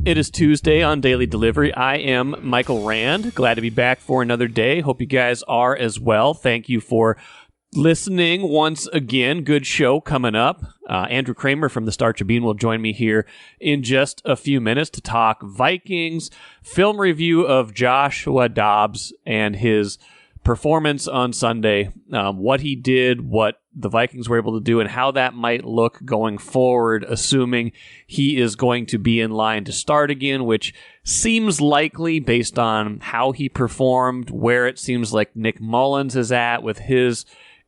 It is Tuesday on Daily Delivery. I am Michael Rand. Glad to be back for another day. Hope you guys are as well. Thank you for listening once again. Good show coming up. Andrew Krammer from the Tribune will join me here in just a few minutes to talk Vikings, film review of Joshua Dobbs and his performance on Sunday, what he did, what the Vikings were able to do, and how that might look going forward, assuming he is going to be in line to start again, which seems likely based on how he performed, where it seems like Nick Mullins is at with his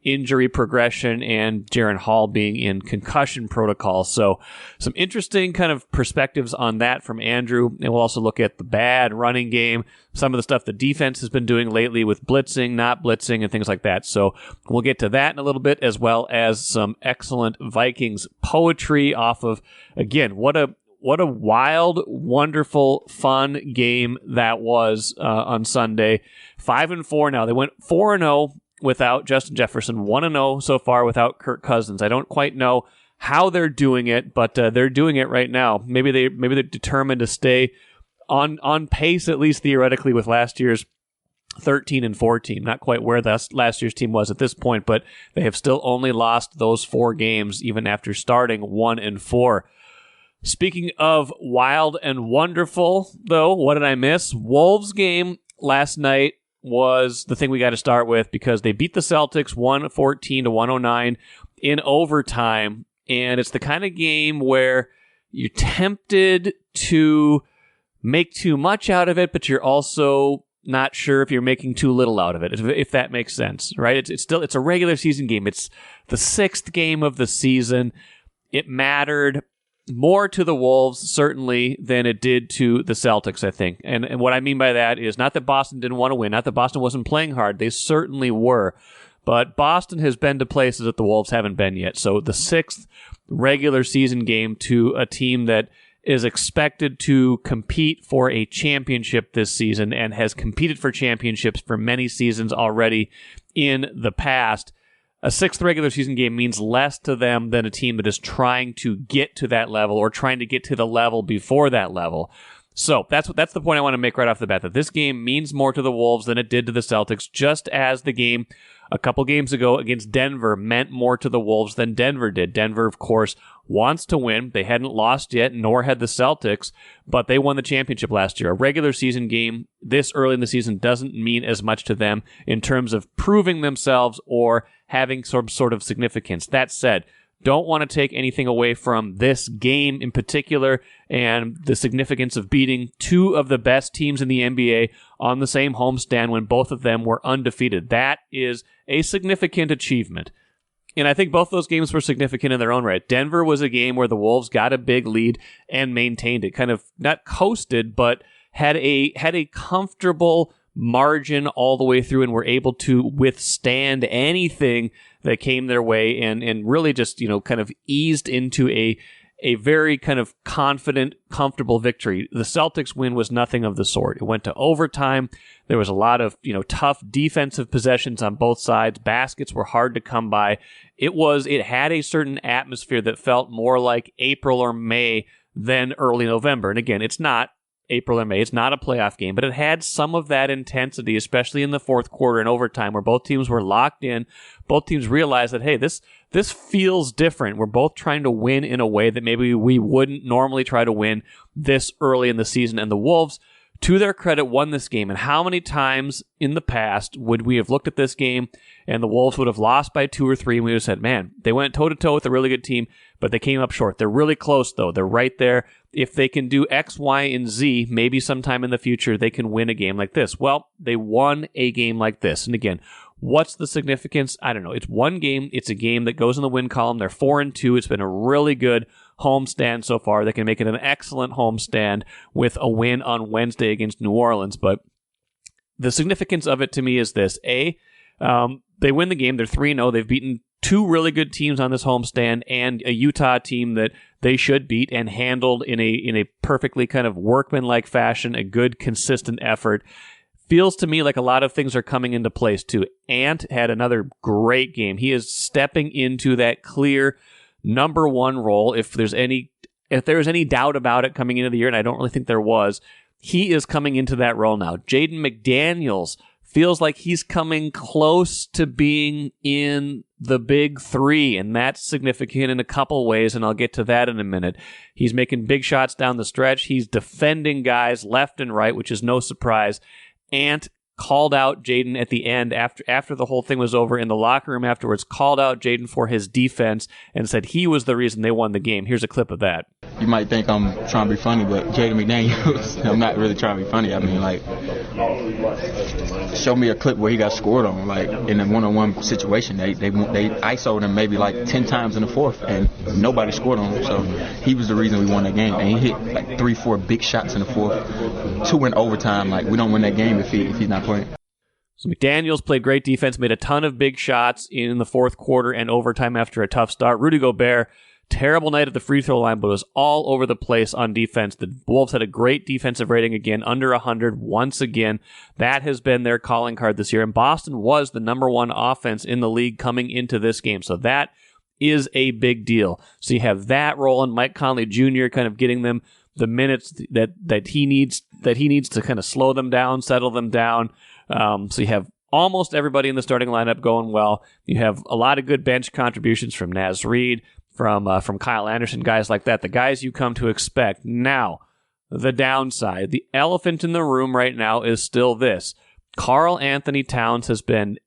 injury progression, and Jaren Hall being in concussion protocol. So some interesting kind of perspectives on that from Andrew. And we'll also look at the bad running game, some of the stuff the defense has been doing lately with blitzing, not blitzing, and things like that. So we'll get to that in a little bit, as well as some excellent Vikings poetry off of, again, what a wild, wonderful, fun game that was on Sunday. 5-4 now. They went 4-0 without Justin Jefferson, 1-0 so far without Kirk Cousins. I don't quite know how they're doing it, but they're doing it right now. Maybe they're determined to stay on pace, at least theoretically, with last year's 13-4 team. Not quite where last year's team was at this point, but they have still only lost those 4 games, even after starting 1-4. Speaking of wild and wonderful, though, what did I miss? Wolves game last night was the thing we got to start with, because they beat the Celtics 114-109 in overtime, and it's the kind of game where you're tempted to make too much out of it, but you're also not sure if you're making too little out of it, if that makes sense, right? It's a regular season game. It's the 6th game of the season. It mattered more to the Wolves, certainly, than it did to the Celtics, I think. And what I mean by that is not that Boston didn't want to win, not that Boston wasn't playing hard. They certainly were. But Boston has been to places that the Wolves haven't been yet. So the 6th regular season game to a team that is expected to compete for a championship this season and has competed for championships for many seasons already in the past. A 6th regular season game means less to them than a team that is trying to get to that level or trying to get to the level before that level. So that's the point I want to make right off the bat, that this game means more to the Wolves than it did to the Celtics, just as the game a couple games ago against Denver meant more to the Wolves than Denver did. Denver, of course, wants to win. They hadn't lost yet, nor had the Celtics, but they won the championship last year. A regular season game this early in the season doesn't mean as much to them in terms of proving themselves or having some sort of significance. That said, don't want to take anything away from this game in particular and the significance of beating 2 of the best teams in the NBA on the same homestand when both of them were undefeated. That is a significant achievement. And I think both those games were significant in their own right. Denver was a game where the Wolves got a big lead and maintained it. Kind of not coasted, but had a comfortable margin all the way through and were able to withstand anything that came their way and really just, kind of eased into a very kind of confident, comfortable victory. The Celtics win was nothing of the sort. It went to overtime. There was a lot of, tough defensive possessions on both sides. Baskets were hard to come by. It had a certain atmosphere that felt more like April or May than early November. And again, it's not April or May. It's not a playoff game, but it had some of that intensity, especially in the fourth quarter and overtime, where both teams were locked in. Both teams realized that, hey, this feels different. We're both trying to win in a way that maybe we wouldn't normally try to win this early in the season. And the Wolves, to their credit, won this game. And how many times in the past would we have looked at this game and the Wolves would have lost by 2 or 3, and we would have said, man, they went toe-to-toe with a really good team, but they came up short. They're really close, though. They're right there. If they can do X, Y, and Z, maybe sometime in the future, they can win a game like this. Well, they won a game like this. And again, what's the significance? I don't know. It's one game. It's a game that goes in the win column. They're 4-2. It's been a really good homestand so far. They can make it an excellent homestand with a win on Wednesday against New Orleans. But the significance of it to me is this. They win the game. They're 3-0. They've beaten 2 really good teams on this homestand and a Utah team that they should beat and handled in a perfectly kind of workmanlike fashion, a good, consistent effort. Feels to me like a lot of things are coming into place, too. Ant had another great game. He is stepping into that clear number 1 role. If there's any if there was any doubt about it coming into the year, and I don't really think there was, he is coming into that role now. Jaden McDaniels feels like he's coming close to being in the big three, and that's significant in a couple ways, and I'll get to that in a minute. He's making big shots down the stretch. He's defending guys left and right, which is no surprise. Ant called out Jaden at the end after the whole thing was over in the locker room afterwards, called out Jaden for his defense and said he was the reason they won the game. Here's a clip of that. You might think I'm trying to be funny, but Jaden McDaniels, I'm not really trying to be funny. I mean, like, show me a clip where he got scored on, like, in a one-on-one situation. They ISO'd him maybe like 10 times in the fourth, and nobody scored on him. So he was the reason we won that game. And he hit like 3-4 big shots in the fourth, 2 in overtime. Like, we don't win that game if he's not playing. So McDaniels played great defense, made a ton of big shots in the fourth quarter and overtime after a tough start. Rudy Gobert, terrible night at the free throw line, but was all over the place on defense. The Wolves had a great defensive rating again, under 100 once again. That has been their calling card this year, and Boston was the number one offense in the league coming into this game. So that is a big deal. So you have that rolling. Mike Conley Jr. kind of getting them the minutes that he needs to kind of slow them down, settle them down. So you have almost everybody in the starting lineup going well. You have a lot of good bench contributions from Naz Reid, from Kyle Anderson, guys like that, the guys you come to expect. Now, the downside, the elephant in the room right now is still this. Karl-Anthony Towns has been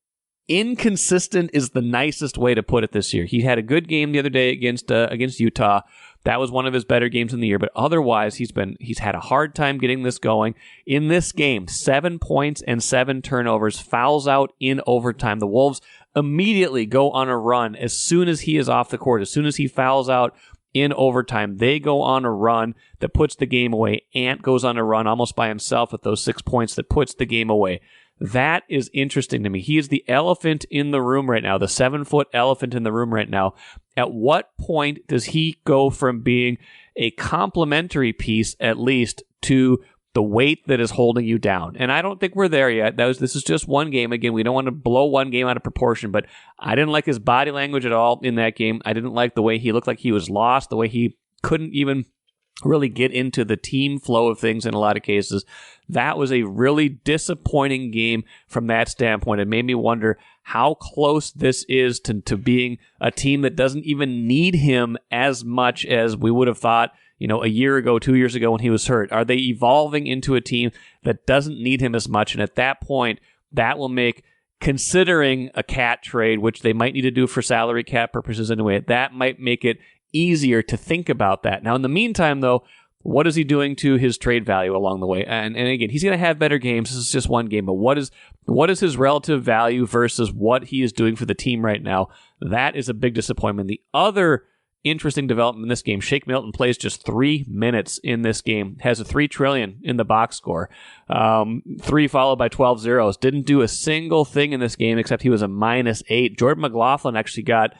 inconsistent is the nicest way to put it this year. He had a good game the other day against Utah. That was one of his better games in the year, but otherwise he's had a hard time getting this going. In this game, 7 points and 7 turnovers, fouls out in overtime. The Wolves immediately go on a run as soon as he is off the court. As soon as he fouls out in overtime, they go on a run that puts the game away. Ant goes on a run almost by himself with those 6 points that puts the game away. That is interesting to me. He is the elephant in the room right now, the 7-foot elephant in the room right now. At what point does he go from being a complementary piece, at least, to the weight that is holding you down? And I don't think we're there yet. This is just one game. Again, we don't want to blow one game out of proportion, but I didn't like his body language at all in that game. I didn't like the way he looked like he was lost, the way he couldn't even really get into the team flow of things in a lot of cases. That was a really disappointing game from that standpoint. It made me wonder how close this is to being a team that doesn't even need him as much as we would have thought, a year ago, 2 years ago when he was hurt. Are they evolving into a team that doesn't need him as much? And at that point, that will make considering a cat trade, which they might need to do for salary cap purposes anyway, that might make it easier to think about that. Now, in the meantime, though, what is he doing to his trade value along the way? And again, he's going to have better games. This is just one game, but what is his relative value versus what he is doing for the team right now? That is a big disappointment. The other interesting development in this game, Shake Milton plays just 3 minutes in this game, has a 3 trillion in the box score, 3 followed by 12 zeros. Didn't do a single thing in this game except he was a -8. Jordan McLaughlin actually got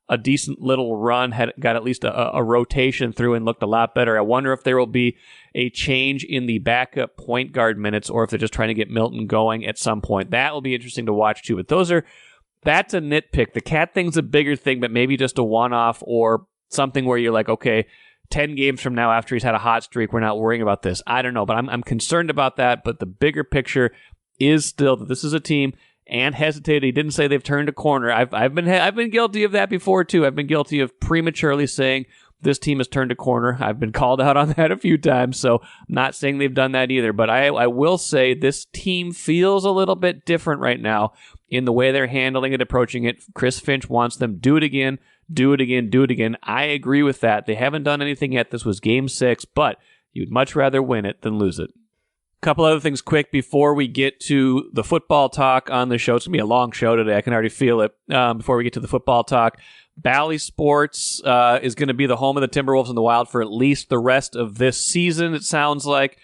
a decent little run, got at least a rotation through and looked a lot better. I wonder if there will be a change in the backup point guard minutes or if they're just trying to get Milton going at some point. That will be interesting to watch too. But that's a nitpick. The cat thing's a bigger thing, but maybe just a one-off or something where you're like, okay, 10 games from now after he's had a hot streak, we're not worrying about this. I don't know, but I'm concerned about that. But the bigger picture is still that this is a team. And hesitated. He didn't say they've turned a corner. I've been guilty of that before too. I've been guilty of prematurely saying this team has turned a corner. I've been called out on that a few times, so I'm not saying they've done that either. But I will say this team feels a little bit different right now in the way they're handling it, approaching it. Chris Finch wants them do it again, do it again, do it again. I agree with that. They haven't done anything yet. This was Game 6, but you'd much rather win it than lose it. Couple other things quick before we get to the football talk on the show. It's going to be a long show today. I can already feel it. Before we get to the football talk, Bally Sports is going to be the home of the Timberwolves and the Wild for at least the rest of this season, it sounds like.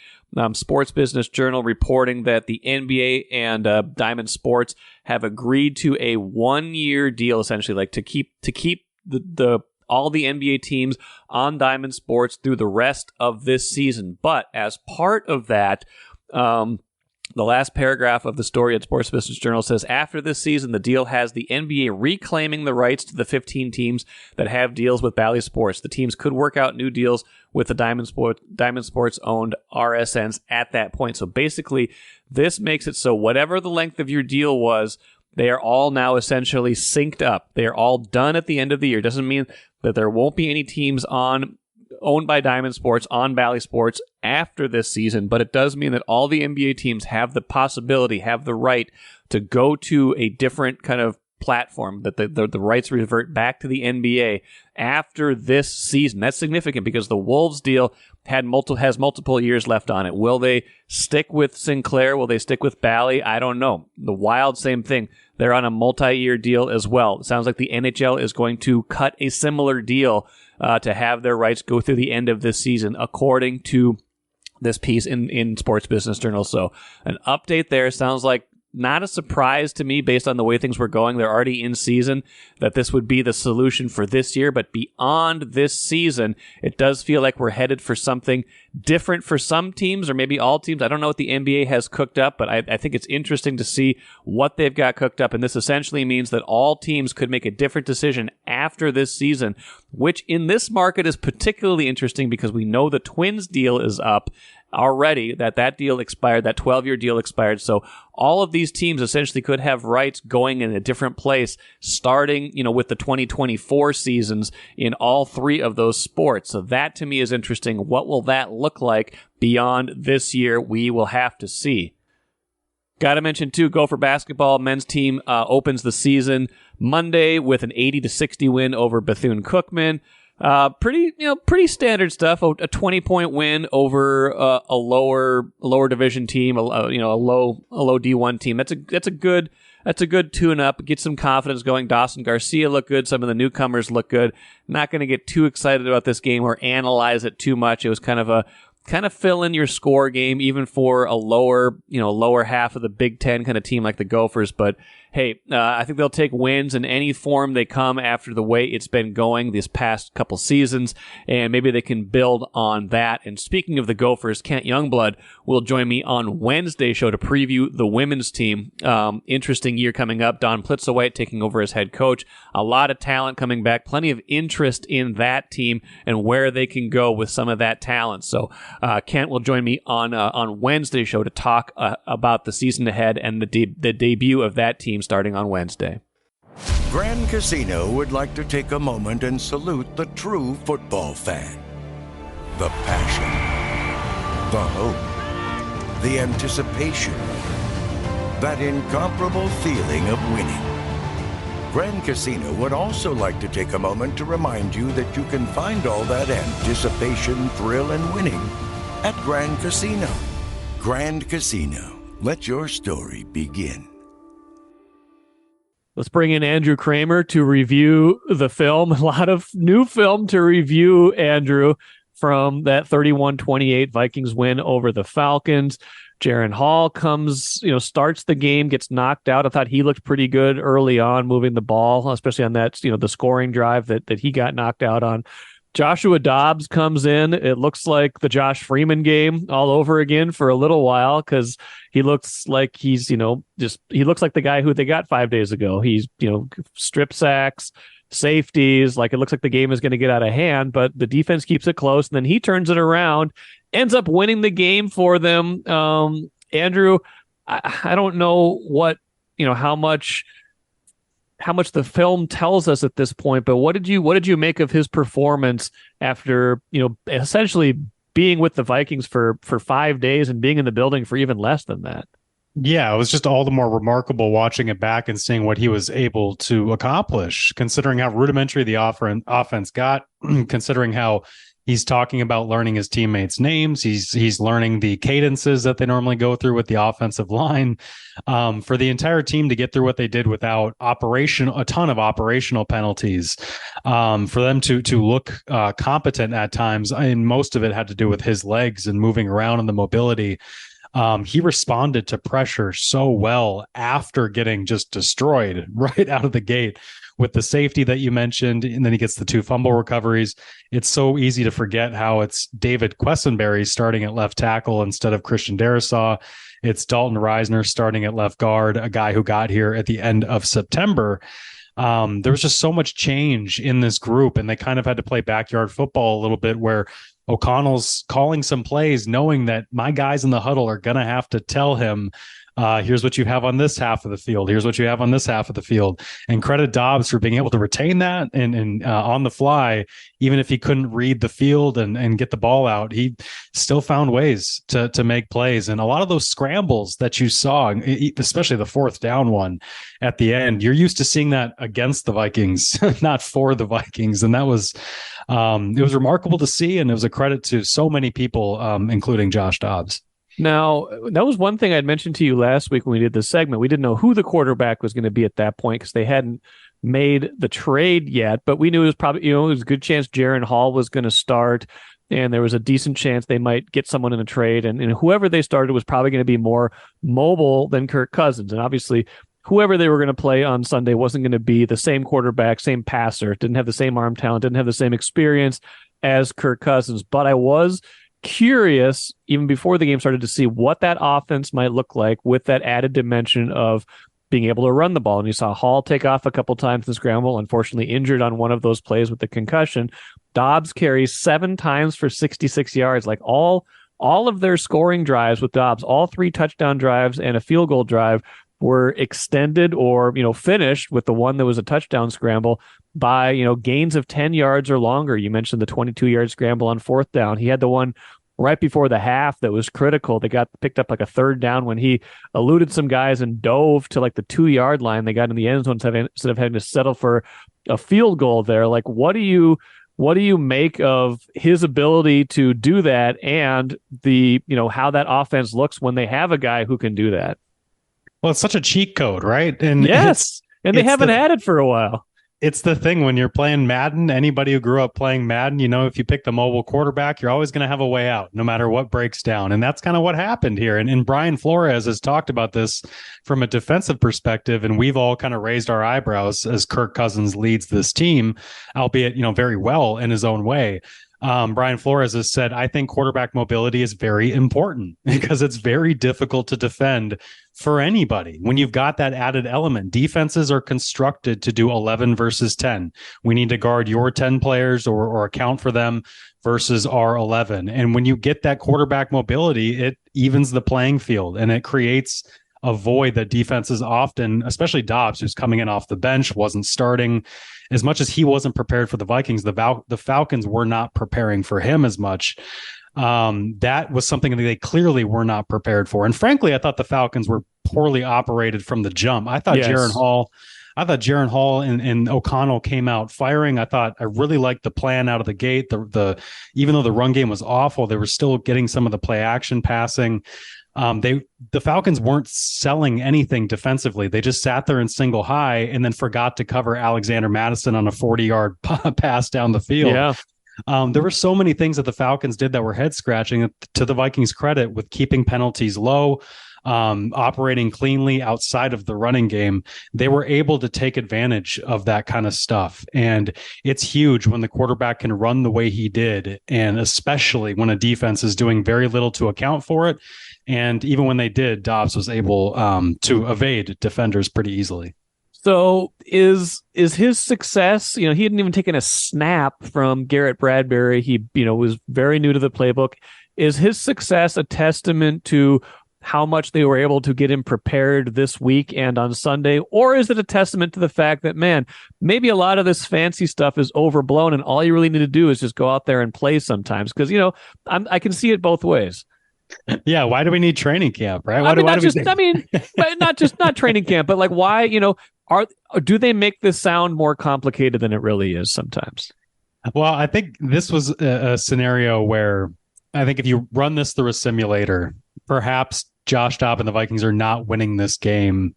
Sports Business Journal reporting that the NBA and Diamond Sports have agreed to a 1-year deal, essentially, like to keep the all the NBA teams on Diamond Sports through the rest of this season. But as part of that, the last paragraph of the story at Sports Business Journal says, after this season, the deal has the NBA reclaiming the rights to the 15 teams that have deals with Bally Sports. The teams could work out new deals with the Diamond Sports owned RSNs at that point. So basically, this makes it so whatever the length of your deal was, they are all now essentially synced up. They are all done at the end of the year. Doesn't mean that there won't be any teams owned by Diamond Sports on Bally Sports after this season, but it does mean that all the NBA teams have the possibility, have the right to go to a different kind of platform, that the rights revert back to the NBA after this season. That's significant because the Wolves deal has multiple years left on it. Will they stick with Sinclair? Will they stick with Bally? I don't know. The Wild, same thing. They're on a multi-year deal as well. It sounds like the NHL is going to cut a similar deal to have their rights go through the end of this season, according to this piece in Sports Business Journal. So an update there. Sounds like not a surprise to me based on the way things were going. They're already in season, that this would be the solution for this year. But beyond this season, it does feel like we're headed for something different for some teams, or maybe all teams. I don't know what the NBA has cooked up, but I think it's interesting to see what they've got cooked up. And this essentially means that all teams could make a different decision after this season, which in this market is particularly interesting because we know the Twins deal is up already, that deal expired, that 12-year deal expired. So all of these teams essentially could have rights going in a different place starting, with the 2024 seasons in all three of those sports. So that to me is interesting. What will that look like beyond this year? We will have to see. Got to mention too, Gopher basketball men's team opens the season Monday with an 80-60 win over Bethune-Cookman. Pretty standard stuff. A 20-point win over a lower division team, a low D1 team. That's a good tune-up. Get some confidence going. Dawson Garcia looked good. Some of the newcomers look good. Not going to get too excited about this game or analyze it too much. It was kind of fill in your score game, even for a lower half of the Big Ten kind of team like the Gophers. But hey, I think they'll take wins in any form they come after the way it's been going these past couple seasons, and maybe they can build on that. And speaking of the Gophers, Kent Youngblood will join me on Wednesday's show to preview the women's team. Interesting year coming up. Dawn Plitzowite taking over as head coach. A lot of talent coming back. Plenty of interest in that team and where they can go with some of that talent. So Kent will join me on Wednesday's show to talk about the season ahead and the debut of that team starting on Wednesday. Grand Casino would like to take a moment and salute the true football fan. The passion, the hope, the anticipation, that incomparable feeling of winning. Grand Casino would also like to take a moment to remind you that you can find all that anticipation, thrill, and winning at Grand Casino. Grand Casino, let your story begin. Let's bring in Andrew Krammer to review the film. A lot of new film to review, Andrew, from that 31-28 Vikings win over the Falcons. Jaren Hall starts the game, gets knocked out. I thought he looked pretty good early on, moving the ball, especially on that, the scoring drive that he got knocked out on. Joshua Dobbs comes in. It looks like the Josh Freeman game all over again for a little while, because he looks like he looks like the guy who they got 5 days ago. He's, strip sacks, safeties, like it looks like the game is going to get out of hand, but the defense keeps it close, and then he turns it around, ends up winning the game for them. Andrew, I don't know how much the film tells us at this point, but what did you make of his performance after, essentially being with the Vikings for 5 days and being in the building for even less than that? Yeah, it was just all the more remarkable watching it back and seeing what he was able to accomplish, considering how rudimentary the offense got, considering how he's talking about learning his teammates' names. He's learning the cadences that they normally go through with the offensive line. For the entire team to get through what they did without a ton of operational penalties, for them to look competent at times, and most of it had to do with his legs and moving around and the mobility. He responded to pressure so well after getting just destroyed right out of the gate with the safety that you mentioned, and then he gets the 2 fumble recoveries. It's so easy to forget how it's David Quessenberry starting at left tackle instead of Christian Darrisaw. It's Dalton Reisner starting at left guard, a guy who got here at the end of September. There was just so much change in this group, and they kind of had to play backyard football a little bit, where O'Connell's calling some plays, knowing that my guys in the huddle are going to have to tell him, here's what you have on this half of the field. Here's what you have on this half of the field. And credit Dobbs for being able to retain that and on the fly, even if he couldn't read the field and get the ball out, he still found ways to make plays. And a lot of those scrambles that you saw, especially the fourth down one at the end, you're used to seeing that against the Vikings, not for the Vikings. And that was, it was remarkable to see. And it was a credit to so many people, including Josh Dobbs. Now, that was one thing I'd mentioned to you last week when we did this segment. We didn't know who the quarterback was going to be at that point because they hadn't made the trade yet, but we knew it was probably, it was a good chance Jaron Hall was going to start, and there was a decent chance they might get someone in a trade, and whoever they started was probably going to be more mobile than Kirk Cousins. And obviously, whoever they were going to play on Sunday wasn't going to be the same quarterback, same passer, didn't have the same arm talent, didn't have the same experience as Kirk Cousins. But I was curious, even before the game started, to see what that offense might look like with that added dimension of being able to run the ball. And you saw Hall take off a couple times in the scramble, unfortunately injured on one of those plays with the concussion. Dobbs carries 7 times for 66 yards. Like all of their scoring drives with Dobbs, all 3 touchdown drives and a field goal drive were extended or, finished with the one that was a touchdown scramble by, gains of 10 yards or longer. You mentioned the 22-yard scramble on 4th down. He had the one right before the half that was critical. They got picked up like a 3rd down when he eluded some guys and dove to like the 2-yard line. They got in the end zone instead of having to settle for a field goal there. Like, what do you make of his ability to do that and the, how that offense looks when they have a guy who can do that? Well, it's such a cheat code, right? And yes, and they haven't had it for a while. It's the thing when you're playing Madden, anybody who grew up playing Madden, if you pick the mobile quarterback, you're always going to have a way out no matter what breaks down. And that's kind of what happened here. And Brian Flores has talked about this from a defensive perspective. And we've all kind of raised our eyebrows as Kirk Cousins leads this team, albeit, very well in his own way. Brian Flores has said, I think quarterback mobility is very important because it's very difficult to defend for anybody. When you've got that added element, defenses are constructed to do 11 versus 10. We need to guard your 10 players or account for them versus our 11. And when you get that quarterback mobility, it evens the playing field and it creates a void that defenses often, especially Dobbs, who's coming in off the bench, wasn't starting. As much as he wasn't prepared for the Vikings, the Falcons were not preparing for him as much. That was something that they clearly were not prepared for. And frankly, I thought the Falcons were poorly operated from the jump. I thought Jaron Hall and O'Connell came out firing. I really liked the plan out of the gate. Even though the run game was awful, they were still getting some of the play action passing. The Falcons weren't selling anything defensively. They just sat there in single high and then forgot to cover Alexander Madison on a 40-yard pass down the field. Yeah. There were so many things that the Falcons did that were head scratching. To the Vikings' credit, with keeping penalties low, operating cleanly outside of the running game, they were able to take advantage of that kind of stuff. And it's huge when the quarterback can run the way he did, and especially when a defense is doing very little to account for it. And even when they did, Dobbs was able to evade defenders pretty easily. So is his success, he hadn't even taken a snap from Garrett Bradbury. He, was very new to the playbook. Is his success a testament to how much they were able to get him prepared this week and on Sunday? Or is it a testament to the fact that, man, maybe a lot of this fancy stuff is overblown and all you really need to do is just go out there and play sometimes? Because, I can see it both ways. Yeah, why do we need training camp, right? Not training camp, but like why, do they make this sound more complicated than it really is sometimes? Well, I think this was a scenario where I think if you run this through a simulator, perhaps Josh Dobbs and the Vikings are not winning this game,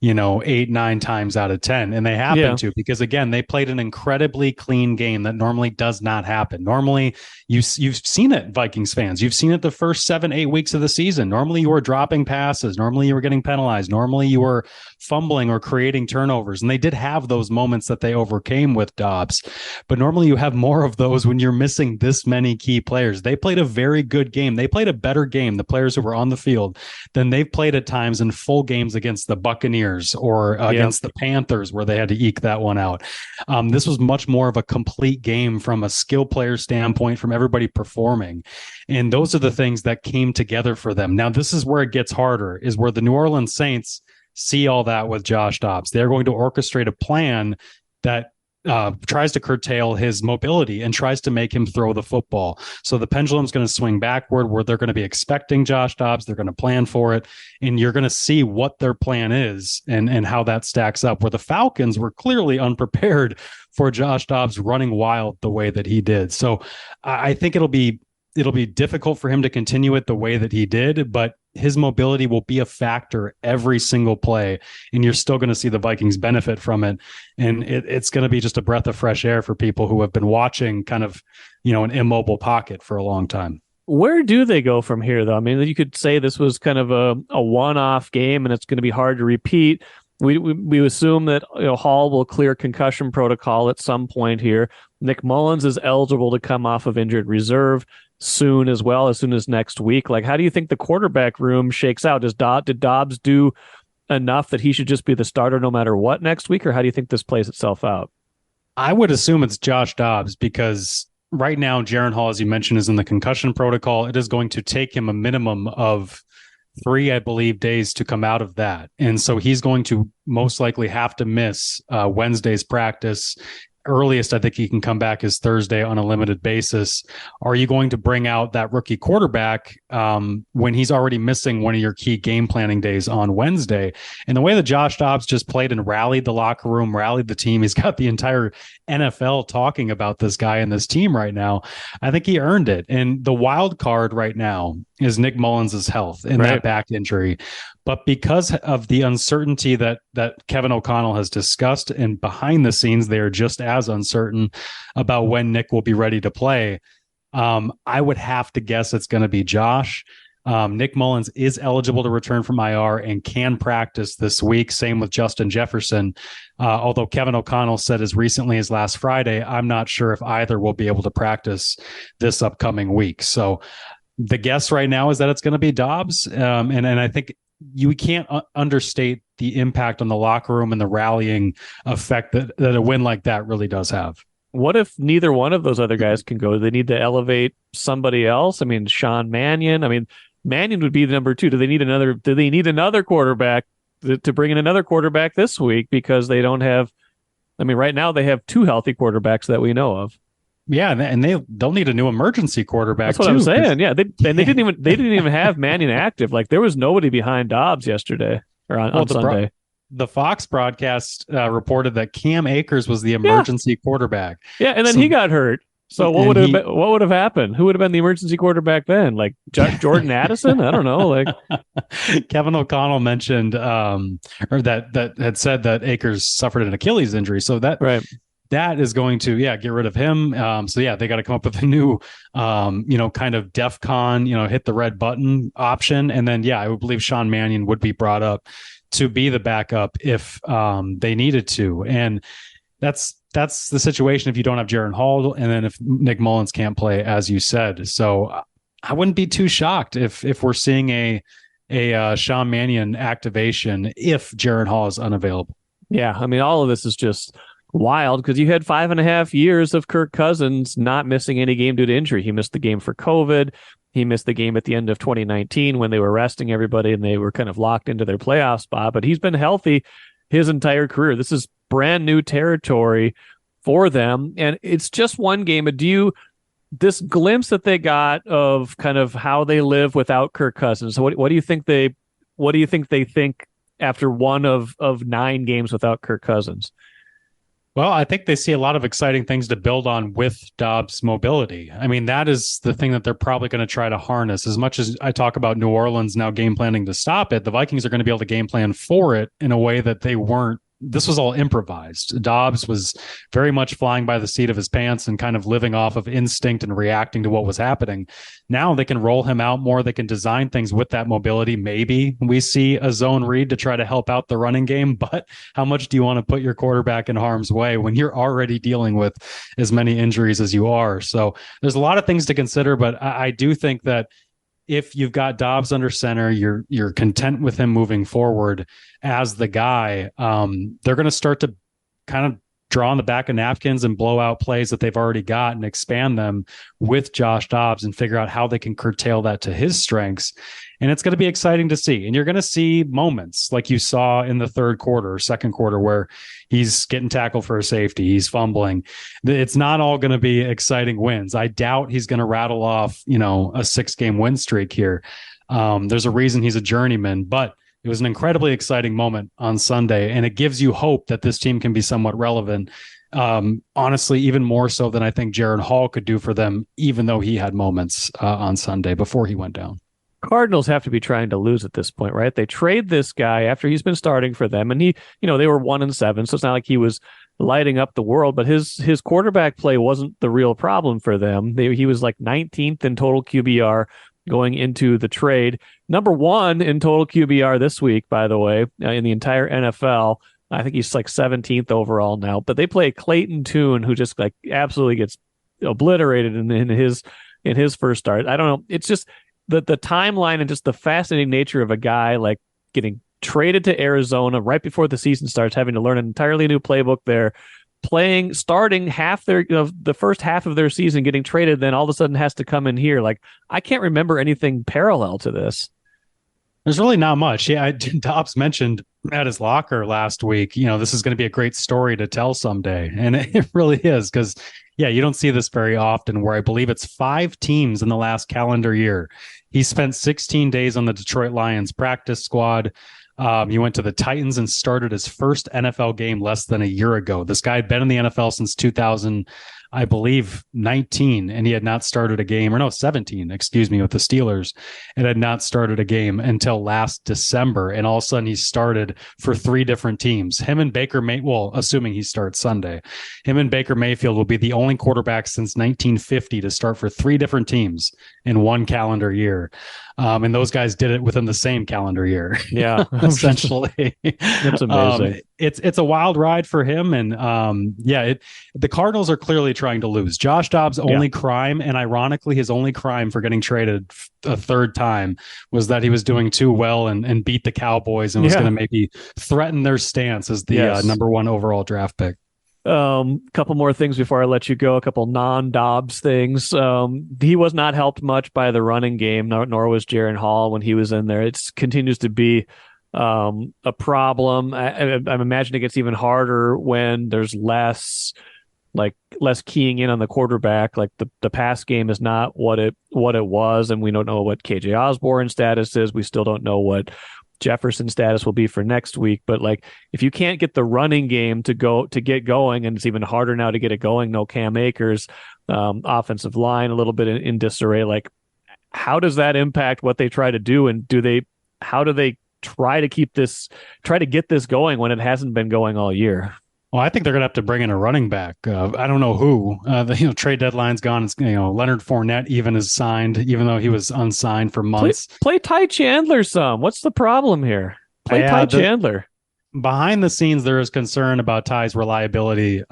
8-9 times out of 10. And they happen to, because again, they played an incredibly clean game that normally does not happen. Normally you've seen it, Vikings fans, you've seen it the first 7-8 weeks of the season. Normally you were dropping passes. Normally you were getting penalized. Normally you were fumbling or creating turnovers. And they did have those moments that they overcame with Dobbs, but normally you have more of those when you're missing this many key players. They played a very good game. They played a better game, the players who were on the field, than they've played at times in full games against the Buccaneers, 49ers or against the Panthers, where they had to eke that one out. This was much more of a complete game from a skill player standpoint, from everybody performing. And those are the things that came together for them. Now, this is where it gets harder, is where the New Orleans Saints see all that with Josh Dobbs. They're going to orchestrate a plan that tries to curtail his mobility and tries to make him throw the football. So the pendulum's going to swing backward, where they're going to be expecting Josh Dobbs. They're going to plan for it. And you're going to see what their plan is and how that stacks up, where the Falcons were clearly unprepared for Josh Dobbs running wild the way that he did. So I think it'll be difficult for him to continue it the way that he did, but his mobility will be a factor every single play, and you're still going to see the Vikings benefit from it. And it's going to be just a breath of fresh air for people who have been watching kind of, an immobile pocket for a long time. Where do they go from here, though? I mean, you could say this was kind of a one-off game, and it's going to be hard to repeat. We assume that Hall will clear concussion protocol at some point here. Nick Mullins is eligible to come off of injured reserve soon as well, as soon as next week. Like, how do you think the quarterback room shakes out? Did Dobbs do enough that he should just be the starter no matter what next week, or how do you think this plays itself out? I would assume it's Josh Dobbs, because right now Jaren Hall, as you mentioned, is in the concussion protocol. It is going to take him a minimum of 3, I believe, days to come out of that. And so he's going to most likely have to miss Wednesday's practice. Earliest I think he can come back is Thursday on a limited basis. Are you going to bring out that rookie quarterback when he's already missing one of your key game planning days on Wednesday? And the way that Josh Dobbs just played and rallied the locker room, rallied the team, he's got the entire NFL talking about this guy and this team right now. I think he earned it. And the wild card right now is Nick Mullins' health and that back injury. But because of the uncertainty that Kevin O'Connell has discussed, and behind the scenes, they are just as uncertain about when Nick will be ready to play, I would have to guess it's going to be Josh. Nick Mullins is eligible to return from IR and can practice this week. Same with Justin Jefferson. Although Kevin O'Connell said as recently as last Friday, I'm not sure if either will be able to practice this upcoming week. So the guess right now is that it's going to be Dobbs. And I think you can't understate the impact on the locker room and the rallying effect that a win like that really does have. What if neither one of those other guys can go? Do they need to elevate somebody else? I mean, Sean Mannion. I mean, Mannion would be the number 2. Do they need another quarterback to bring in another quarterback this week, because they don't have? I mean, right now they have 2 healthy quarterbacks that we know of. Yeah, and they'll need a new emergency quarterback. That's what I'm saying. Yeah, they didn't even have Mannion active. Like, there was nobody behind Dobbs yesterday or on Sunday. The Fox broadcast reported that Cam Akers was the emergency quarterback. Yeah, and then he got hurt. So what would have happened? Who would have been the emergency quarterback then? Like Jordan Addison? I don't know. Like Kevin O'Connell mentioned, or that had said that Akers suffered an Achilles injury. So that is going to, get rid of him. They got to come up with a new, kind of DEFCON, hit the red button option. And then, I would believe Sean Mannion would be brought up to be the backup if they needed to. And that's the situation if you don't have Jaren Hall, and then if Nick Mullins can't play, as you said. So I wouldn't be too shocked if we're seeing a Sean Mannion activation if Jaren Hall is unavailable. Yeah, I mean, all of this is just wild, because you had 5.5 years of Kirk Cousins not missing any game due to injury. He missed the game for COVID. He missed the game at the end of 2019 when they were resting everybody and they were kind of locked into their playoff spot. But he's been healthy his entire career. This is brand new territory for them. And it's just one game. This glimpse that they got of kind of how they live without Kirk Cousins. So what do you think they think after one of 9 games without Kirk Cousins? Well, I think they see a lot of exciting things to build on with Dobbs' mobility. I mean, that is the thing that they're probably going to try to harness. As much as I talk about New Orleans now game planning to stop it, the Vikings are going to be able to game plan for it in a way that they weren't. This was all improvised. Dobbs was very much flying by the seat of his pants and kind of living off of instinct and reacting to what was happening. Now they can roll him out more. They can design things with that mobility. Maybe we see a zone read to try to help out the running game, but how much do you want to put your quarterback in harm's way when you're already dealing with as many injuries as you are? So there's a lot of things to consider, but I do think that if you've got Dobbs under center, you're content with him moving forward as the guy, they're going to start to kind of draw on the back of napkins and blow out plays that they've already got and expand them with Josh Dobbs and figure out how they can curtail that to his strengths. And it's going to be exciting to see. And you're going to see moments like you saw in the third quarter or second quarter where he's getting tackled for a safety, he's fumbling. It's not all going to be exciting wins. I doubt he's going to rattle off, a 6-game win streak here. There's a reason he's a journeyman, but it was an incredibly exciting moment on Sunday, and it gives you hope that this team can be somewhat relevant. Honestly, even more so than I think Jaron Hall could do for them, even though he had moments on Sunday before he went down. Cardinals have to be trying to lose at this point, right? They trade this guy after he's been starting for them, and they were 1-7, so it's not like he was lighting up the world, but his quarterback play wasn't the real problem for them. He was like 19th in total QBR going into the trade. Number 1 in total QBR this week, by the way, in the entire NFL. I think he's like 17th overall now, but they play Clayton Tune, who just like absolutely gets obliterated in his first start. I don't know. It's just the timeline and just the fascinating nature of a guy like getting traded to Arizona right before the season starts, having to learn an entirely new playbook there, starting the first half of their season, getting traded, then all of a sudden has to come in here. Like, I can't remember anything parallel to this. There's really not much. Yeah, Dobbs mentioned at his locker last week, this is going to be a great story to tell someday. And it really is, because, you don't see this very often, where I believe it's 5 teams in the last calendar year. He spent 16 days on the Detroit Lions practice squad. He went to the Titans and started his first NFL game less than a year ago. This guy had been in the NFL since 2000, I believe, 19, and he had not started a game, 17, with the Steelers, and had not started a game until last December. And all of a sudden he started for 3 different teams. Him and Baker assuming he starts Sunday, him and Baker Mayfield will be the only quarterbacks since 1950 to start for 3 different teams in one calendar year. And those guys did it within the same calendar year. Yeah, essentially. That's amazing. It's a wild ride for him. And the Cardinals are clearly trying to lose. Josh Dobbs' only crime, and ironically, his only crime for getting traded a third time, was that he was doing too well and beat the Cowboys and was going to maybe threaten their stance as the number 1 overall draft pick. Couple more things before I let you go. A couple non-Dobbs things. He was not helped much by the running game, nor was Jaron Hall when he was in there. It continues to be a problem. I imagine it gets even harder when there's less keying in on the quarterback. Like the pass game is not what it was, and we don't know what KJ Osborne's status is. We still don't know what Jefferson's status will be for next week. But like, if you can't get the running game to get going, and it's even harder now to get it going, no Cam Akers, offensive line a little bit in disarray. Like, how does that impact what they try to do? And how do they try to get this going when it hasn't been going all year? Well, I think they're going to have to bring in a running back. I don't know who. The trade deadline's gone. It's, Leonard Fournette even is signed, even though he was unsigned for months. Play Ty Chandler some. What's the problem here? Play Ty Chandler. Behind the scenes, there is concern about Ty's reliability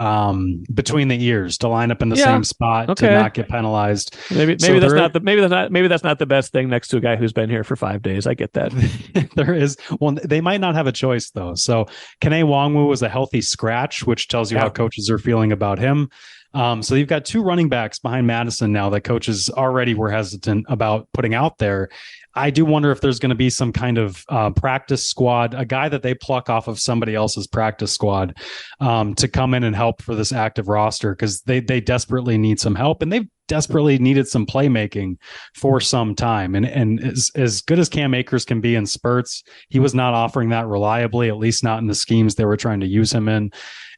between the ears to line up in the same spot to not get penalized. Maybe that's not the best thing next to a guy who's been here for 5 days. I get that. There is. Well, they might not have a choice though. So Kene Nwangwu was a healthy scratch, which tells you how coaches are feeling about him. So you've got 2 running backs behind Madison now that coaches already were hesitant about putting out there. I do wonder if there's going to be some kind of practice squad, a guy that they pluck off of somebody else's practice squad to come in and help for this active roster, because they desperately need some help, and they've desperately needed some playmaking for some time. And as good as Cam Akers can be in spurts, he was not offering that reliably, at least not in the schemes they were trying to use him in.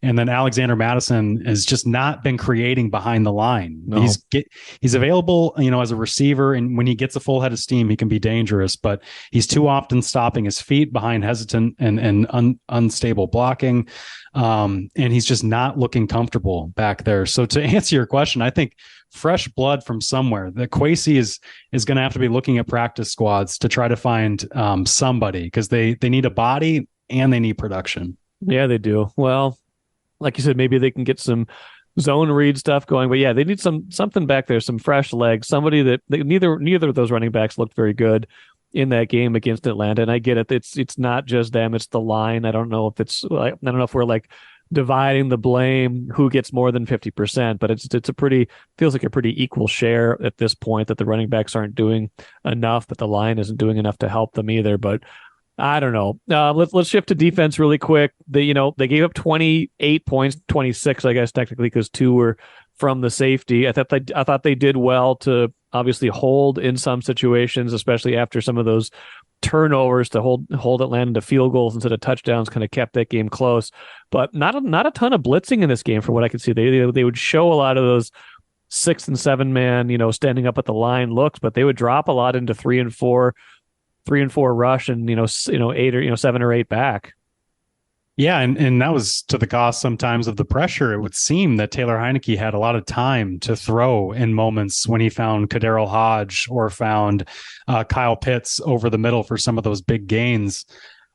And then Alexander Madison has just not been creating behind the line. No. He's available, as a receiver, and when he gets a full head of steam, he can be dangerous. But he's too often stopping his feet behind hesitant and unstable blocking, and he's just not looking comfortable back there. So to answer your question, I think fresh blood from somewhere. The Kwesi is going to have to be looking at practice squads to try to find somebody, because they need a body and they need production. Yeah, they do. Well, like you said, maybe they can get some zone read stuff going. But yeah, they need something back there, some fresh legs, somebody that neither of those running backs looked very good in that game against Atlanta. And I get it. It's not just them, it's the line. I don't know if we're like dividing the blame, who gets more than 50%, but feels like a pretty equal share at this point, that the running backs aren't doing enough, but the line isn't doing enough to help them either. But I don't know. Let's shift to defense really quick. They gave up 28 points, 26, I guess, technically, because 2 were from the safety. I thought they did well to obviously hold in some situations, especially after some of those turnovers, to hold Atlanta to field goals instead of touchdowns, kind of kept that game close. But not a ton of blitzing in this game from what I could see. They would show a lot of those 6 and 7 man, standing up at the line looks, but they would drop a lot into 3 and 4 rush and 8 or 7 or 8 back. Yeah, and that was to the cost sometimes of the pressure. It would seem that Taylor Heineke had a lot of time to throw in moments when he found Kaderil Hodge or found Kyle Pitts over the middle for some of those big gains.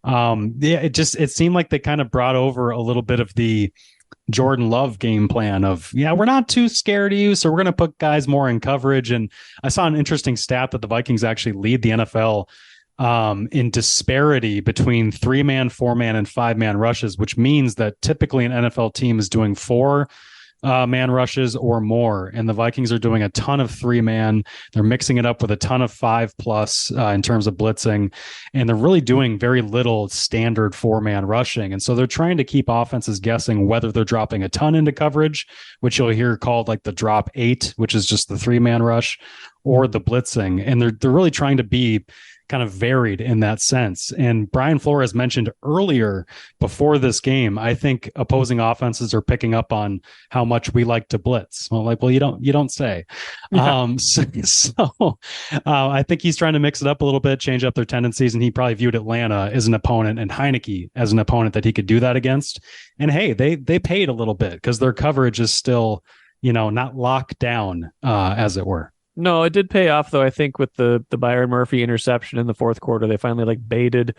It seemed like they kind of brought over a little bit of the Jordan Love game plan of, we're not too scared of you, so we're going to put guys more in coverage. And I saw an interesting stat that the Vikings actually lead the NFL in disparity between 3-man, 4-man, and 5-man rushes, which means that typically an NFL team is doing 4-man rushes or more, and the Vikings are doing a ton of 3-man. They're mixing it up with a ton of 5+ in terms of blitzing, and they're really doing very little standard 4-man rushing. And so they're trying to keep offenses guessing whether they're dropping a ton into coverage, which you'll hear called like the drop 8, which is just the 3-man rush, or the blitzing. And they're really trying to be kind of varied in that sense. And Brian Flores mentioned earlier before this game, I think opposing offenses are picking up on how much we like to blitz. Well, you don't say. Yeah. I think he's trying to mix it up a little bit, change up their tendencies. And he probably viewed Atlanta as an opponent and Heineke as an opponent that he could do that against. And hey, they paid a little bit because their coverage is still, not locked down, as it were. No, it did pay off, though. I think with the Byron Murphy interception in the fourth quarter, they finally baited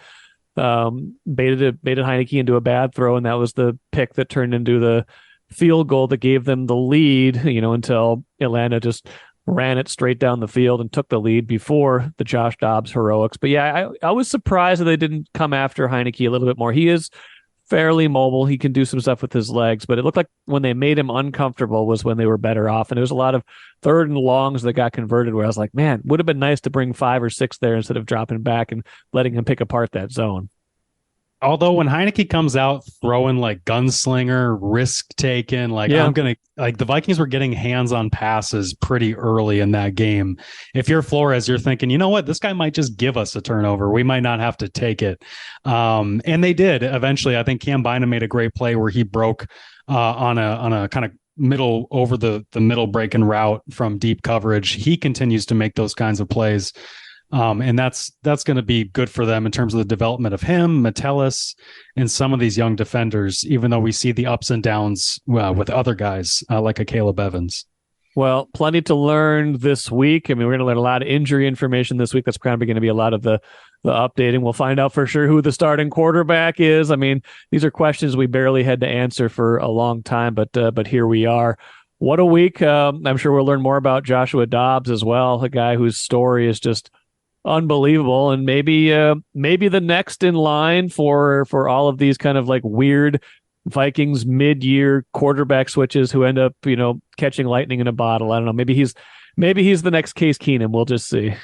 Heineke into a bad throw, and that was the pick that turned into the field goal that gave them the lead, until Atlanta just ran it straight down the field and took the lead before the Josh Dobbs heroics. But yeah, I was surprised that they didn't come after Heineke a little bit more. He is fairly mobile. He can do some stuff with his legs, but it looked like when they made him uncomfortable was when they were better off. And there was a lot of 3rd and longs that got converted where I was like, man, would have been nice to bring 5 or 6 there instead of dropping back and letting him pick apart that zone. Although when Heineke comes out throwing like gunslinger, risk taken, the Vikings were getting hands on passes pretty early in that game. If you're Flores, you're thinking, you know what, this guy might just give us a turnover. We might not have to take it. And they did eventually. I think Cam Bynum made a great play where he broke on a kind of middle over the middle break and route from deep coverage. He continues to make those kinds of plays. And that's going to be good for them in terms of the development of him, Metellus, and some of these young defenders, even though we see the ups and downs with other guys like a Caleb Evans. Well, plenty to learn this week. I mean, we're going to learn a lot of injury information this week. That's kind of going to be a lot of the updating. We'll find out for sure who the starting quarterback is. I mean, these are questions we barely had to answer for a long time, but here we are. What a week. I'm sure we'll learn more about Joshua Dobbs as well, a guy whose story is just unbelievable, and maybe the next in line for all of these kind of weird Vikings mid-year quarterback switches who end up catching lightning in a bottle. I don't know. Maybe he's the next Case Keenum. We'll just see.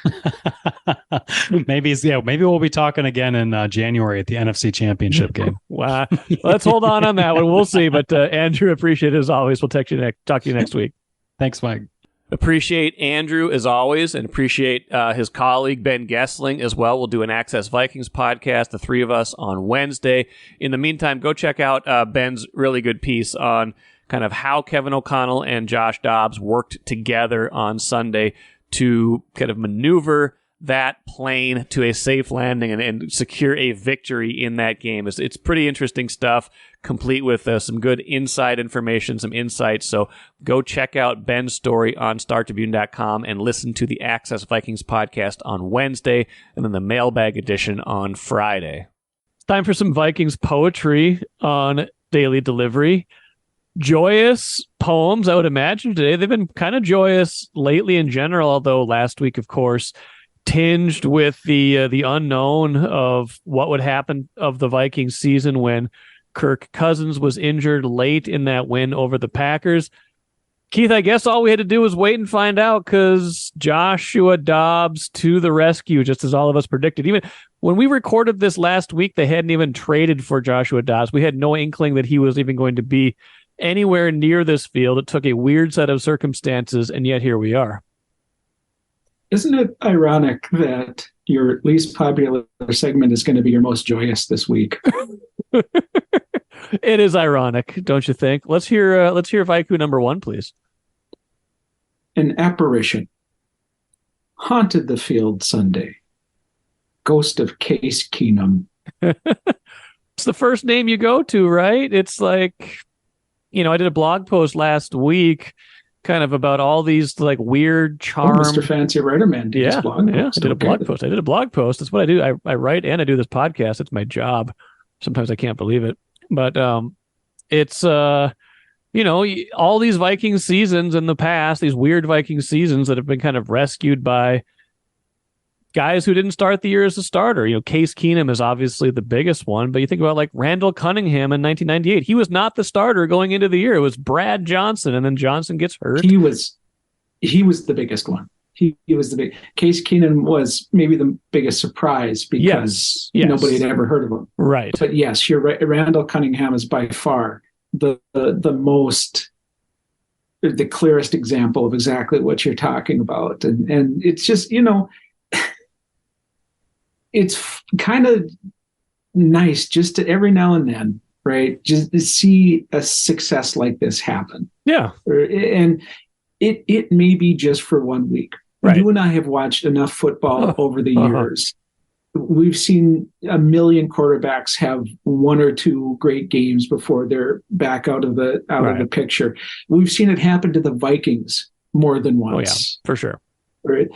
Maybe we'll be talking again in January at the NFC Championship game. Wow. Let's hold on that one. We'll see. But Andrew, appreciate it as always. We'll talk to you next week. Thanks, Mike. Appreciate Andrew as always, and appreciate his colleague Ben Gessling as well. We'll do an Access Vikings podcast, the three of us, on Wednesday. In the meantime, go check out Ben's really good piece on kind of how Kevin O'Connell and Josh Dobbs worked together on Sunday to kind of maneuver that plane to a safe landing and secure a victory in that game. It's pretty interesting stuff, complete with some good inside information, some insights. So go check out Ben's story on StarTribune.com and listen to the Access Vikings podcast on Wednesday and then the mailbag edition on Friday. It's time for some Vikings poetry on Daily Delivery. joyous poems, I would imagine, today. They've been kind of joyous lately in general, although last week, of course, tinged with the unknown of what would happen of the Vikings season when Kirk Cousins was injured late in that win over the Packers. Keith, I guess all we had to do was wait and find out, because Joshua Dobbs to the rescue, just as all of us predicted. Even when we recorded this last week, they hadn't even traded for Joshua Dobbs. We had no inkling that he was even going to be anywhere near this field. It took a weird set of circumstances, and yet here we are. Isn't it ironic that your least popular segment is going to be your most joyous this week? It is ironic, don't you think? Let's hear Vaiku number 1, please. An apparition haunted the field Sunday. Ghost of Case Keenum. It's the first name you go to, right? It's like, I did a blog post last week kind of about all these like weird charm. Mr. Fancy Writer Man did his blog post. I did a blog post. I did a blog post. That's what I do. I write and I do this podcast. It's my job. Sometimes I can't believe it. But it's, all these Viking seasons in the past, these weird Viking seasons that have been kind of rescued by guys who didn't start the year as a starter. Case Keenum is obviously the biggest one, but you think about like Randall Cunningham in 1998. He was not the starter going into the year. It was Brad Johnson, and then Johnson gets hurt. He was the biggest one. He was the big. Case Keenum was maybe the biggest surprise because nobody had ever heard of him. Right. But yes, you're right. Randall Cunningham is by far the clearest example of exactly what you're talking about. And it's just, it's kind of nice just to every now and then, right? Just to see a success like this happen. Yeah. And it may be just for 1 week. Right. You and I have watched enough football over the years. We've seen a million quarterbacks have 1 or 2 great games before they're back out of the picture. We've seen it happen to the Vikings more than once. Oh yeah, for sure. Right.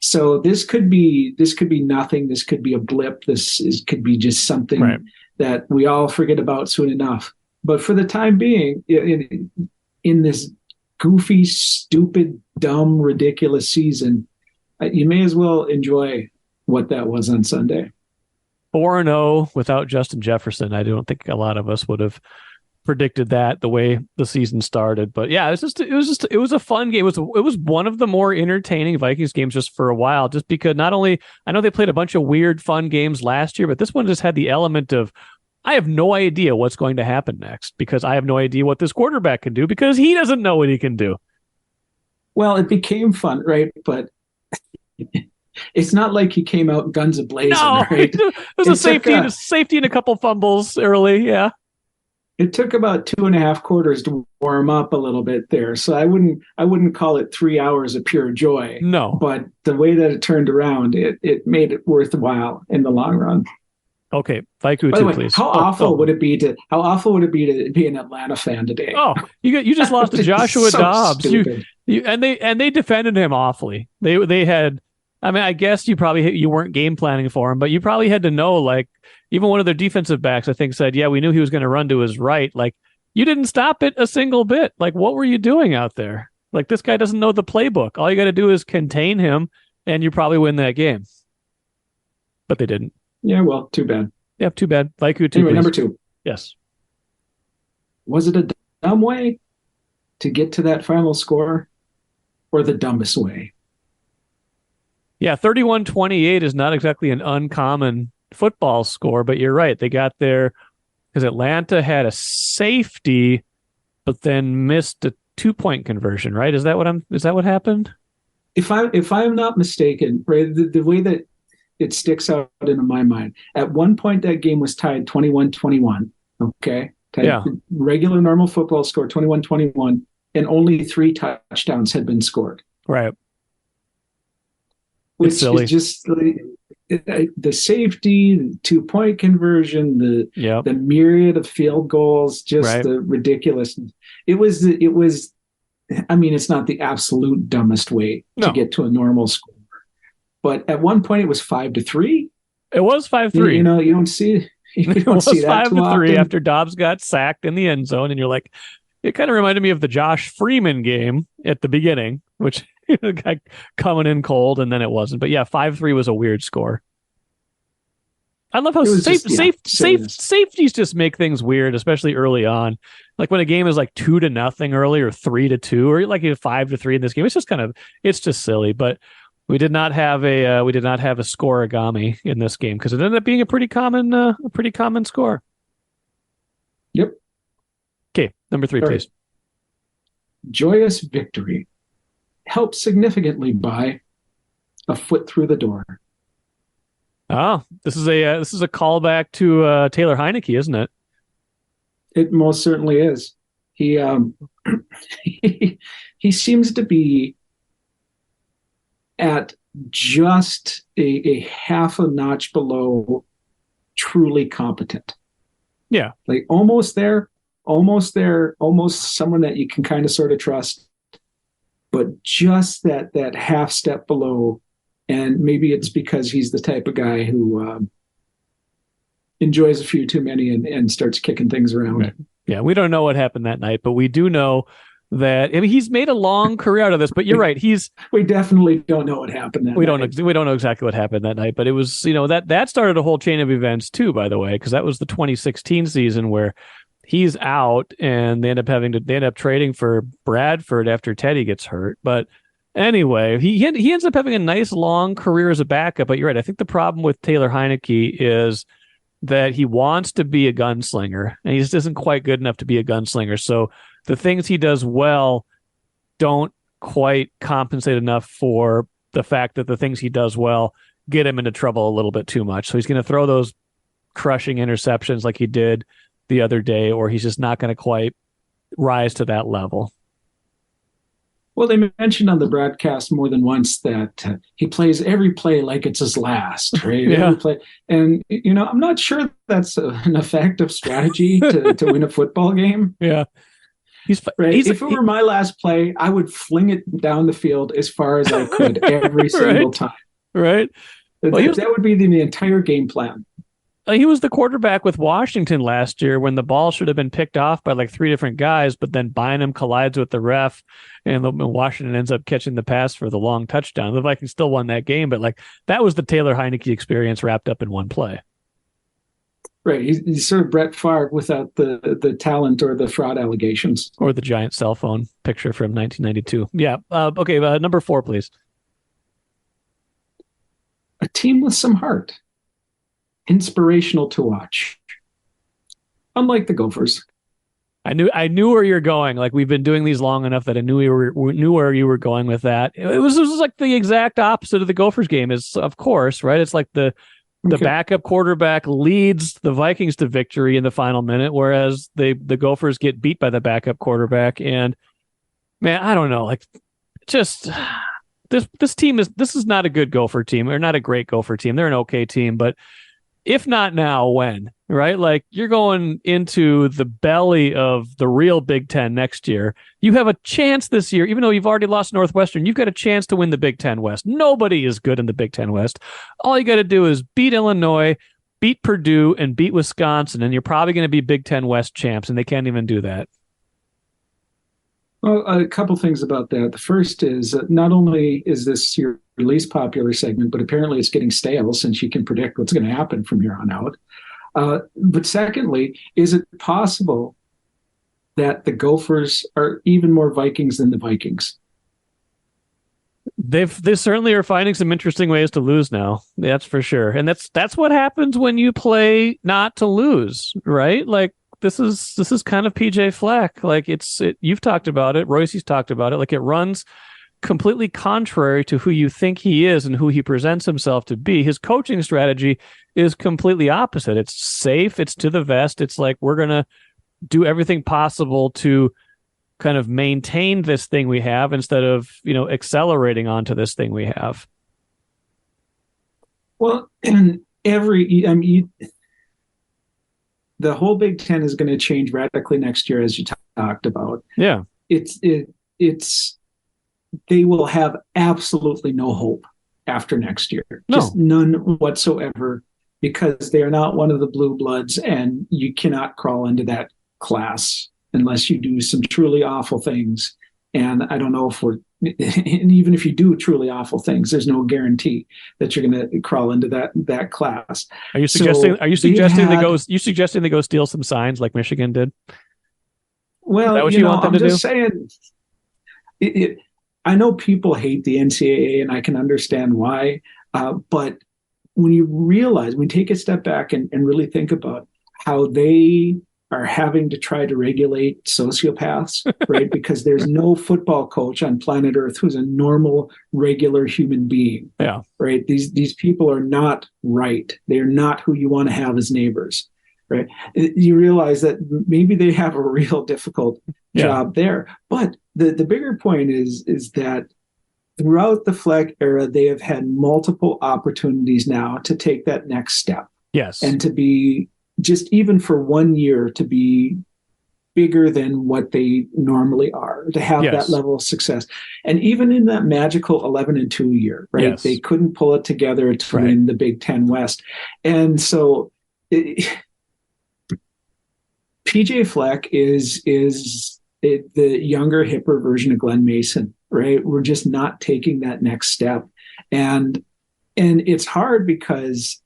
So this could be nothing. This could be a blip. Could be just something that we all forget about soon enough. But for the time being, in this goofy, stupid, dumb, ridiculous season, you may as well enjoy what that was on Sunday. 4-0 without Justin Jefferson. I don't think a lot of us would have predicted that the way the season started. But yeah, it was a fun game. It was one of the more entertaining Vikings games just for a while, just because not only I know they played a bunch of weird, fun games last year, but this one just had the element of I have no idea what's going to happen next, because I have no idea what this quarterback can do, because he doesn't know what he can do. Well, it became fun, right? But it's not like he came out guns a-blazing, right? It was a safety and a couple fumbles early, yeah. It took about 2.5 quarters to warm up a little bit there. So I wouldn't call it 3 hours of pure joy. No. But the way that it turned around, it made it worthwhile in the long run. Okay, Vaiku By the way, please. How awful would it be to be an Atlanta fan today? Oh, you just lost to Joshua Dobbs. Stupid. And they defended him awfully. They had, I mean, I guess you weren't game planning for him, but you probably had to know, like, even one of their defensive backs, I think, said, yeah, we knew he was going to run to his right. Like, you didn't stop it a single bit. Like, what were you doing out there? Like, this guy doesn't know the playbook. All you got to do is contain him, and you probably win that game. But they didn't. Yeah, well, too bad. Yeah, too bad. Vaiku, anyway, please. number 2. Yes. Was it a dumb way to get to that final score, or the dumbest way? Yeah, 31-28 is not exactly an uncommon football score, but you're right. They got there because Atlanta had a safety, but then missed a 2-point conversion, right? Is that what happened? If I'm not mistaken, right, the way that it sticks out into my mind, at one point that game was tied 21-21. Okay. Regular normal football score, 21-21, and only 3 touchdowns had been scored. Right. Which is just the safety, the 2-point conversion, the myriad of field goals, just the ridiculousness. It was, I mean, it's not the absolute dumbest way to get to a normal score. But at one point it was 5-3. It was 5-3. You don't see that 5-3 after Dobbs got sacked in the end zone, and you're like, It kind of reminded me of the Josh Freeman game at the beginning, which guy coming in cold, and then it wasn't. But yeah, 5-3 was a weird score. I love how safeties just make things weird, especially early on. Like when a game is like 2-0 early, or 3-2, or like 5-3 in this game. It's just silly. But we did not have a scoreagami in this game because it ended up being a pretty common score. Yep. Okay, number 3, please. Joyous victory helped significantly by a foot through the door. Oh, this is a callback to Taylor Heineke, isn't it? It most certainly is. He he seems to be at just a half a notch below truly competent. Yeah, like almost there, almost someone that you can kind of sort of trust, but just that half step below. And maybe it's because he's the type of guy who enjoys a few too many and starts kicking things around. Right. Yeah, we don't know what happened that night, but we do know that he's made a long career out of this. But you're right, we definitely don't know what happened that night. We don't know exactly what happened that night, but it was that started a whole chain of events too. By the way, because that was the 2016 season where he's out and they end up trading for Bradford after Teddy gets hurt, but. Anyway, he ends up having a nice long career as a backup, but you're right. I think the problem with Taylor Heineke is that he wants to be a gunslinger, and he just isn't quite good enough to be a gunslinger. So the things he does well don't quite compensate enough for the fact that the things he does well get him into trouble a little bit too much. So he's going to throw those crushing interceptions like he did the other day, or he's just not going to quite rise to that level. Well, they mentioned on the broadcast more than once that he plays every play like it's his last, right? Yeah. Every play. And, I'm not sure that's an effective strategy to win a football game. Yeah. If it were my last play, I would fling it down the field as far as I could every single time. Right. Well, that would be the entire game plan. He was the quarterback with Washington last year when the ball should have been picked off by like 3 different guys, but then Bynum collides with the ref and Washington ends up catching the pass for the long touchdown. The Vikings still won that game, but like that was the Taylor Heineke experience wrapped up in one play. Right. He's sort of Brett Favre without the talent or the fraud allegations. Or the giant cell phone picture from 1992. Yeah. Okay. Number 4, please. A team with some heart. Inspirational to watch. Unlike the Gophers. I knew where you're going. Like we've been doing these long enough that I knew where you were going with that. It was like the exact opposite of the Gophers game is, of course, right? It's like the backup quarterback leads the Vikings to victory in the final minute, whereas the Gophers get beat by the backup quarterback. And man, I don't know, like just this team is not a good Gopher team, or not a great Gopher team. They're an okay team, but if not now, when? Right? Like you're going into the belly of the real Big Ten next year. You have a chance this year, even though you've already lost Northwestern, you've got a chance to win the Big Ten West. Nobody is good in the Big Ten West. All you got to do is beat Illinois, beat Purdue, and beat Wisconsin, and you're probably going to be Big Ten West champs, and they can't even do that. Well, a couple things about that. The first is not only is this your least popular segment, but apparently it's getting stale since you can predict what's going to happen from here on out. But secondly, is it possible that the Gophers are even more Vikings than the Vikings? They certainly are finding some interesting ways to lose now. That's for sure. And that's what happens when you play not to lose, right? Like this is kind of PJ Fleck. Like you've talked about it. Royce's talked about it. Like it runs completely contrary to who you think he is and who he presents himself to be. His coaching strategy is completely opposite. It's safe. It's to the vest. It's like, we're going to do everything possible to kind of maintain this thing we have instead of, accelerating onto this thing we have. Well, and the whole Big Ten is going to change radically next year, as you talked about. Yeah. They will have absolutely no hope after next year. No. Just none whatsoever, because they are not one of the blue bloods, and you cannot crawl into that class unless you do some truly awful things. And I don't know if and even if you do truly awful things, there's no guarantee that you're going to crawl into that class. Are you suggesting? Are you suggesting they go? You suggesting they go steal some signs like Michigan did? Well, is that what you want them I'm to just saying. I know people hate the NCAA, and I can understand why. But when you take a step back and really think about how they are having to try to regulate sociopaths, right? Because there's no football coach on planet Earth who's a normal, regular human being. Yeah. Right. These people are not right. They're not who you want to have as neighbors. Right. You realize that maybe they have a real difficult job there. But the bigger point is that throughout the Fleck era, they have had multiple opportunities now to take that next step. Yes. And to be just even for 1 year to be bigger than what they normally are, to have that level of success. And even in that magical 11-2 year, right? Yes. They couldn't pull it together to win the Big Ten West. And so PJ Fleck is the younger, hipper version of Glenn Mason, right? We're just not taking that next step. And it's hard because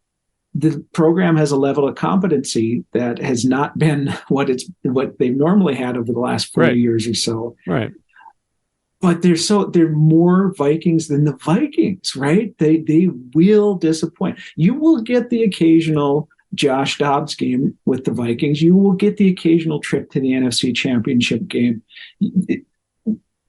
the program has a level of competency that has not been what they've normally had over the last 40 years or so. Right. But they're more Vikings than the Vikings, right? They will disappoint. You will get the occasional Josh Dobbs game with the Vikings. You will get the occasional trip to the NFC Championship game.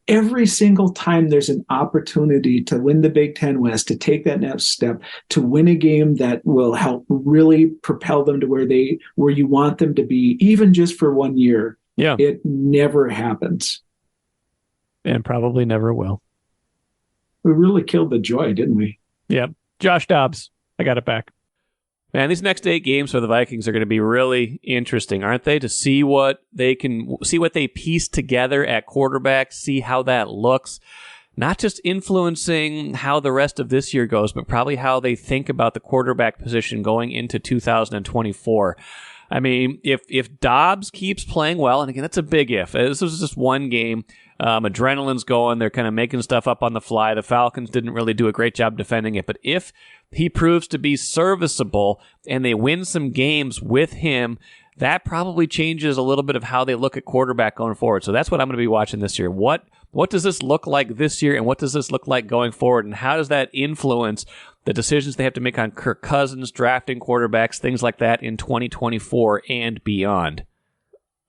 Every single time there's an opportunity to win the Big Ten West, to take that next step, to win a game that will help really propel them to where you want them to be, even just for 1 year. Yeah. It never happens. And probably never will. We really killed the joy, didn't we? Yeah. Josh Dobbs. I got it back. Man, these next 8 games for the Vikings are going to be really interesting, aren't they? To see what they piece together at quarterback, see how that looks. Not just influencing how the rest of this year goes, but probably how they think about the quarterback position going into 2024. I mean, if Dobbs keeps playing well, and again, that's a big if. This was just one game. Adrenaline's going. They're kind of making stuff up on the fly. The Falcons didn't really do a great job defending it. But if he proves to be serviceable and they win some games with him, that probably changes a little bit of how they look at quarterback going forward. So that's what I'm going to be watching this year. What does this look like this year, and what does this look like going forward, and how does that influence the decisions they have to make on Kirk Cousins, drafting quarterbacks, things like that in 2024 and beyond?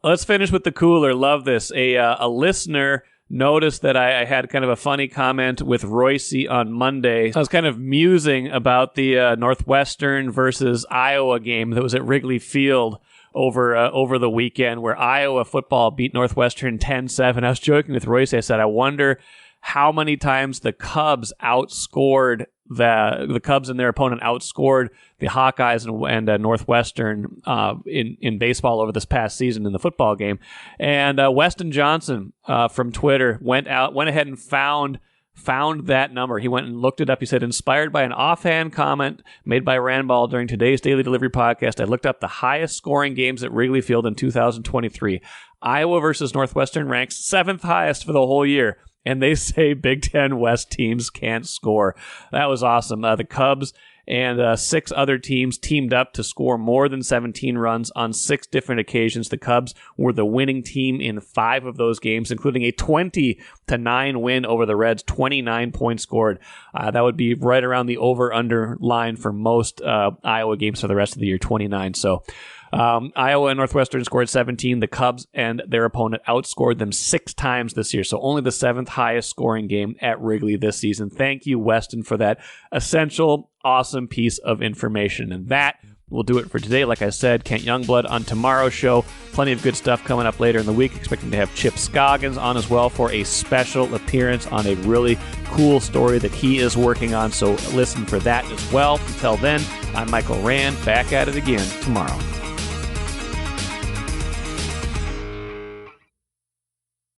Let's finish with the cooler. Love this. A listener noticed that I had kind of a funny comment with Royce on Monday. I was kind of musing about the Northwestern versus Iowa game that was at Wrigley Field over the weekend, where Iowa football beat Northwestern 10-7. I was joking with Royce. I said, I wonder how many times the Cubs outscored the Cubs and their opponent outscored the Hawkeyes and Northwestern in baseball over this past season in the football game. And Weston Johnson from Twitter went ahead and found that number. He went and looked it up. He said, inspired by an offhand comment made by Randball during today's Daily Delivery podcast, I looked up the highest scoring games at Wrigley Field in 2023. Iowa versus Northwestern ranks 7th highest for the whole year. And they say Big Ten West teams can't score. That was awesome. The Cubs and 6 other teams teamed up to score more than 17 runs on 6 different occasions. The Cubs were the winning team in 5 of those games, including a 20-9 win over the Reds, 29 points scored. That would be right around the over-under line for most Iowa games for the rest of the year, 29. So Iowa and Northwestern scored 17. The Cubs and their opponent outscored them 6 times this year. So only the 7th highest scoring game at Wrigley this season. Thank you, Weston, for that essential, awesome piece of information. And that will do it for today. Like I said, Kent Youngblood on tomorrow's show. Plenty of good stuff coming up later in the week. Expecting to have Chip Scoggins on as well for a special appearance on a really cool story that he is working on. So listen for that as well. Until then, I'm Michael Rand, back at it again tomorrow.